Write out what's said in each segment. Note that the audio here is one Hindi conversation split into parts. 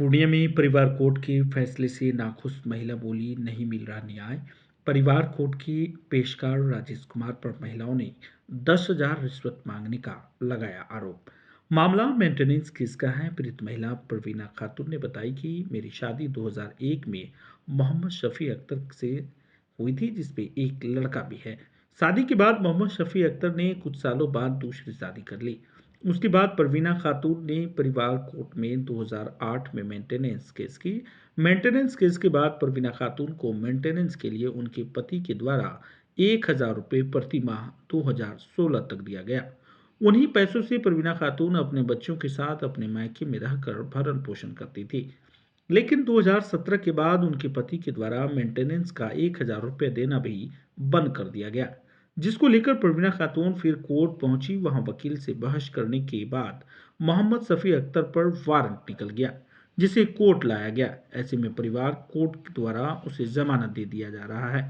पूर्णिया में परिवार कोर्ट के फैसले से नाखुश महिला बोली, नहीं मिल रहा न्याय। परिवार कोर्ट के पेशकार राजेश कुमार पर महिलाओं ने 10,000 रिश्वत मांगने का लगाया आरोप। मामला मेंटेनेंस केस का है। पीड़ित महिला परवीना खातून ने बताई कि मेरी शादी 2001 में मोहम्मद शफी अख्तर से हुई थी, जिसपे एक लड़का भी है। शादी के बाद मोहम्मद शफी अख्तर ने कुछ सालों बाद दूसरी शादी कर ली। उसके बाद परवीना खातून ने परिवार कोर्ट में 2008 में मेंटेनेंस केस की। मेंटेनेंस केस के बाद परवीना खातून को मेंटेनेंस के लिए उनके पति के द्वारा 1,000 रुपये प्रति माह 2016 तक दिया गया। उन्हीं पैसों से परवीना खातून अपने बच्चों के साथ अपने मायके में रहकर भरण पोषण करती थी। लेकिन 2017 के बाद उनके पति के द्वारा मेंटेनेंस का 1,000 रुपये देना भी बंद कर दिया गया, जिसको लेकर परवीना खातून फिर कोर्ट पहुंची। वहां वकील से बहस करने के बाद मोहम्मद शफी अख्तर पर वारंट निकल गया, जिसे कोर्ट लाया गया। ऐसे में परिवार कोर्ट द्वारा उसे जमानत दे दिया जा रहा है।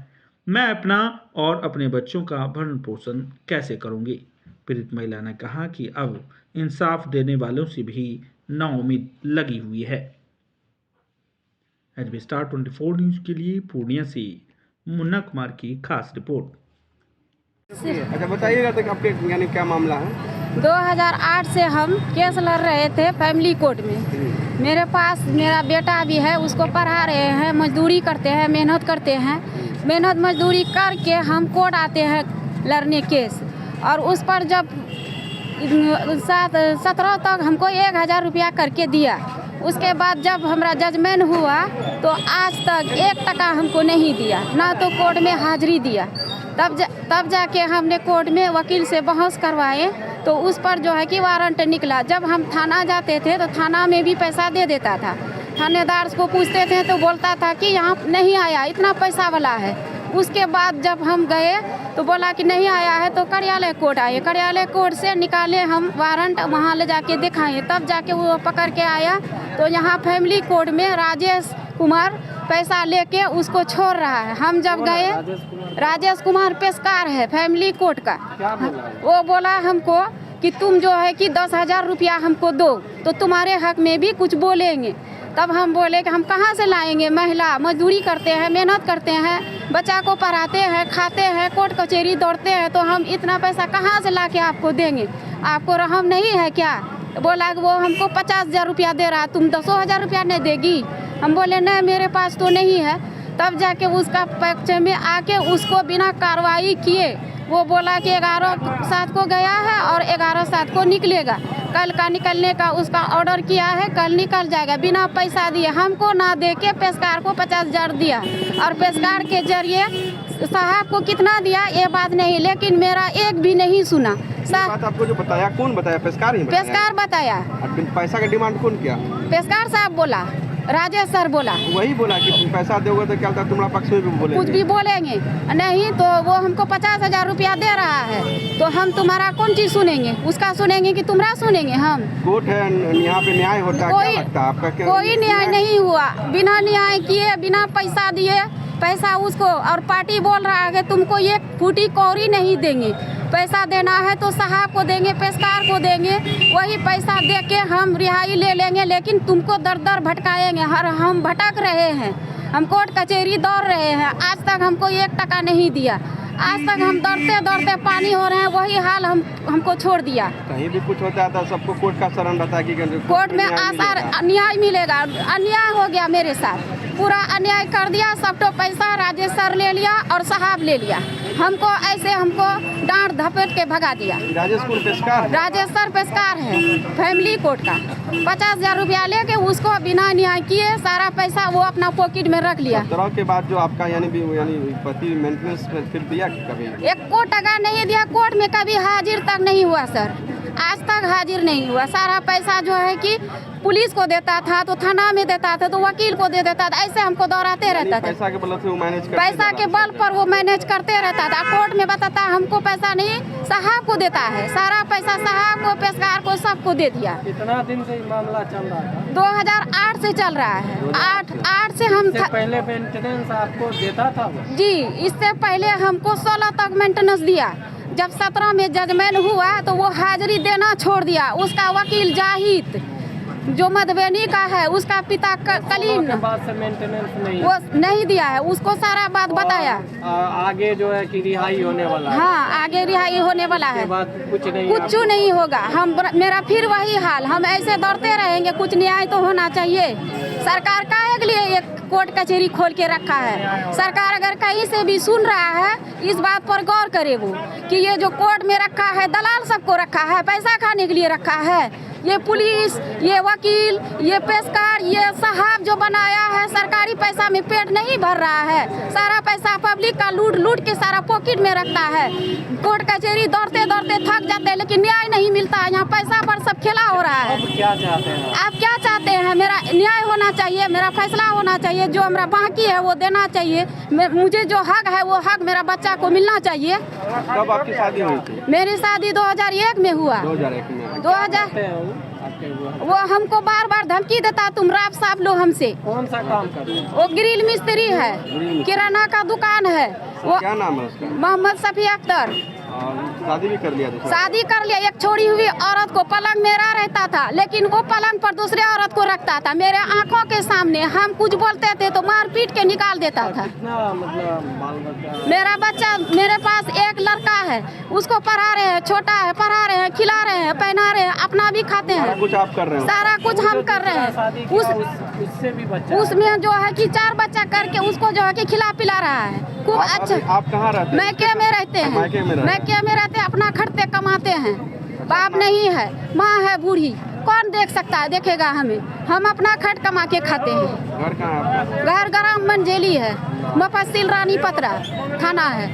मैं अपना और अपने बच्चों का भरण पोषण कैसे करूंगी? पीड़ित महिला ने कहा कि अब इंसाफ देने वालों से भी नाउम्मीद लगी हुई है। एचबी स्टार 24 न्यूज के लिए पूर्णिया से मुन्ना कुमार की खास रिपोर्ट। अच्छा बताइएगा, तो आपके यानी क्या मामला है? 2008 से हम केस लड़ रहे थे फैमिली कोर्ट में। मेरे पास मेरा बेटा भी है, उसको पढ़ा रहे हैं, मजदूरी करते हैं, मेहनत करते हैं। मेहनत मजदूरी करके हम कोर्ट आते हैं लड़ने केस, और उस पर जब 17 तक हमको 1,000 रुपया करके दिया। उसके बाद जब हमारा जजमेंट हुआ तो आज तक 1 टका हमको नहीं दिया, ना तो कोर्ट में हाजिरी दिया। तब जाके हमने कोर्ट में वकील से बहस करवाए तो उस पर जो है कि वारंट निकला। जब हम थाना जाते थे तो थाना में भी पैसा दे देता था। थानेदार को पूछते थे तो बोलता था कि यहाँ नहीं आया, इतना पैसा वाला है। उसके बाद जब हम गए तो बोला कि नहीं आया है, तो कार्यालय कोर्ट आए। कार्यालय कोर्ट से निकाले हम वारंट, वहाँ ले जाके दिखाए, तब जाके वो पकड़ के आया। तो यहाँ फैमिली कोर्ट में राजेश कुमार पैसा लेके उसको छोड़ रहा है। हम जब गए, राजेश कुमार पेशकार है फैमिली कोर्ट का। क्या बोला? वो बोला हमको कि तुम जो है कि 10,000 रुपया हमको दो तो तुम्हारे हक में भी कुछ बोलेंगे। तब हम बोले कि हम कहाँ से लाएंगे? महिला मजदूरी करते हैं, मेहनत करते हैं, बच्चा को पढ़ाते हैं, खाते हैं, कोर्ट कचहरी दौड़ते हैं, तो हम इतना पैसा कहाँ से ला के आपको देंगे? आपको रहम नहीं है क्या? बोला कि वो हमको 50,000 रुपया दे रहा, तुम 10,000 रुपया नहीं देगी? हम बोले नहीं, मेरे पास तो नहीं है। तब जाके उसका पक्ष में आके उसको बिना कार्रवाई किए वो बोला कि 11/7 को गया है और 11/7 को निकलेगा। कल का निकलने का उसका ऑर्डर किया है, कल निकल जाएगा बिना पैसा दिए। हमको ना दे के पेशकार को 50,000 दिया, और पेशकार के जरिए साहब को कितना दिया ये बात नहीं, लेकिन मेरा एक भी नहीं सुना। बात आपको जो बताया, कौन बताया? पेशकार ही बताया? पेशकार बताया। पैसा का डिमांड कौन किया? पेशकार साहब बोला, राजेश सर बोला। वही बोला कि तुम पैसा दोगे तो क्या होता है, तुम्हारा पक्ष में भी बोलेंगे। कुछ भी बोलेंगे नहीं, तो वो हमको 50,000 रुपया दे रहा है, तो हम तुम्हारा कौन चीज सुनेंगे? उसका सुनेंगे कि तुम्हारा सुनेंगे? हम कोर्ट है, यहाँ पे न्याय होता है। क्या लगता है आपका? कोई न्याय नहीं हुआ। बिना न्याय किए, बिना पैसा दिए, पैसा उसको, और पार्टी बोल रहा है कि तुमको 1 फूटी कौड़ी नहीं देंगे। पैसा देना है तो साहब को देंगे, पेशकार को देंगे, वही पैसा दे के हम रिहाई ले लेंगे, लेकिन तुमको दर दर भटकाएंगे। हम भटक रहे हैं, हम कोर्ट कचहरी दौड़ रहे हैं, आज तक हमको 1 टका नहीं दिया। आज तक हम दौड़ते दौड़ते पानी हो रहे हैं, वही हाल हमको छोड़ दिया। कहीं भी कुछ होता है तो सबको कोर्ट का शरण रहता है कि कोर्ट में आसार न्याय मिलेगा। अन्याय हो गया मेरे साथ, पूरा अन्याय कर दिया। सब तो पैसा राजेश सर ले लिया और साहब ले लिया। हमको ऐसे डांट धपेट के भगा दिया। राजेश सर पेशकार है फैमिली कोर्ट का। 50,000 रुपया लेके उसको बिना न्याय किए सारा पैसा वो अपना पॉकेट में रख लिया। 17 के बाद जो आपका यानी पति मेंटेनेंस फिर दिया कभी? 1 टका नहीं दिया। कोर्ट में कभी हाजिर तक नहीं हुआ सर, आज तक हाजिर नहीं हुआ। सारा पैसा जो है कि पुलिस को देता था, तो थाना में देता था, तो वकील को दे देता था, ऐसे हमको दौड़ाते रहता था। पैसा के बल से वो मैनेज करते, पैसा के बल पर वो मैनेज करते रहता था। कोर्ट में बताता हमको पैसा नहीं, साहब को देता है, सारा पैसा साहब को, पेशकार को, सबको दे दिया। कितना दिन से मामला चल रहा था? 2008 से चल रहा है। 8 से हम पहले मेंटेनेंस आपको देता था वो? जी, इससे पहले हमको 16 तक मेंटेनेंस दिया। जब 17 में जजमेंट हुआ तो वो हाजिरी देना छोड़ दिया। उसका वकील जाहिद जो मधुबनी का है उसका पिता कलीन के बाद से मेंटेनेंस नहीं वो नहीं दिया है, उसको सारा बात बताया। आगे जो है कि रिहाई होने वाला है, हाँ, आगे रिहाई होने वाला उसके है, बाद कुछ नहीं, कुछ नहीं होगा। मेरा फिर वही हाल, हम ऐसे दौड़ते रहेंगे, कुछ न्याय तो होना चाहिए। सरकार काहे के लिए एक कोर्ट कचहरी खोल के रखा है? सरकार अगर कहीं से भी सुन रहा है, इस बात पर गौर करे वो कि ये जो कोर्ट में रखा है, दलाल सबको रखा है, पैसा खाने के लिए रखा है। ये पुलिस, ये वकील, ये पेशकार, ये साहब जो बनाया है, सरकारी पैसा में पेट नहीं भर रहा है। सारा पैसा पब्लिक का लूट लूट के सारा पॉकेट में रखता है। कोर्ट कचहरी दौड़ते दौड़ते थक जाते हैं, लेकिन न्याय नहीं मिलता है। यहाँ पैसा पर सब खेला हो रहा है। अब क्या चाहते हैं? आप क्या चाहते हैं? मेरा न्याय होना चाहिए, मेरा फैसला होना चाहिए, जो मेरा बाकी है वो देना चाहिए। मुझे जो हक है वो हक मेरा बच्चा को मिलना चाहिए। कब आपकी शादी हुई थी? मेरी शादी 2001 में हुआ। 2001 में। 2000 वो हमको बार बार धमकी देता, तुम राब साफ लो हमसे। कौन सा काम करते हैं? वो ग्रिल मिस्त्री है, किराना का दुकान है। वो क्या नाम है उसका? मोहम्मद सफी अख्तर। और शादी भी कर लिया था? शादी कर लिया। एक छोड़ी हुई औरत को पलंग मेरा रहता था, लेकिन वो पलंग पर दूसरे औरत को रखता था। मेरे आंखों के सामने हम कुछ बोलते थे तो मार पीट के निकाल देता था। कितना मतलब बाल बच्चा? मेरा बच्चा, मेरे पास एक लड़का है, उसको पढ़ा रहे हैं, छोटा है, पढ़ा रहे हैं, खिला रहे हैं, पहना रहे हैं, अपना भी खाते सारा हैं। कुछ आप कर रहे हो? सारा कुछ हम कर रहे शादी हैं। किया, उससे भी बच्चा उसमें जो है कि 4 बच्चा करके उसको जो है कि खिला पिला रहा है। खूब अच्छा। आप कहाँ रहते हैं? मैके में रहते हैं। मैके में रहते हैं। मैके में रहते हैं, अपना खटते कमाते हैं। बाप नहीं है, माँ है बूढ़ी, कौन देख सकता है? देखेगा हमें? हम अपना खट कमा के खाते हैं। घर कहाँ है आपका? घर ग्राम मंजेली है, मुफस्सिल रानी पतरा थाना है।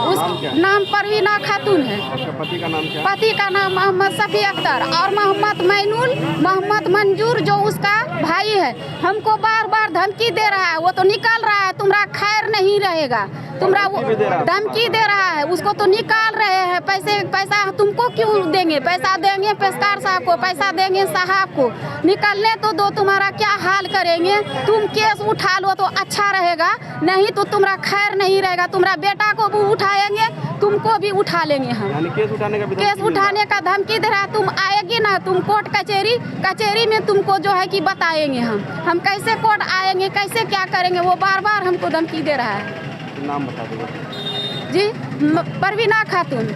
उस नाम क्या? नाम परवीना खातून है। आपका पति का नाम क्या? पति का नाम मोहम्मद सफी अख्तर और मोहम्मद मैनुल, मोहम्मद मंजूर जो उसका भाई है। हमको बार बार धमकी दे रहा है, वो तो निकाल रहा है, तुम्हारा खैर नहीं रहेगा, तुम्हारा धमकी दे रहा है, उसको तो निकाल रहे हैं। पैसा तुमको क्यों देंगे? पैसा देंगे पेशकार साहब को, पैसा देंगे साहब को। निकलने तो दो, तुम्हारा क्या हाल करेंगे? तुम केस उठा लो तो अच्छा रहेगा, नहीं तो तुम्हारा खैर नहीं रहेगा। तुम्हारा बेटा को भी उठाएंगे, तुमको भी उठा लेंगे हम। यानी केस उठाने का भी केस उठाने का धमकी दे रहा है। तुम आएगी ना, तुम कोर्ट कचहरी में तुमको जो है कि बताएंगे हम कैसे कोर्ट आएंगे, कैसे क्या करेंगे। वो बार बार हमको धमकी दे रहा है। नाम बता दो। जी, परवीना खातून।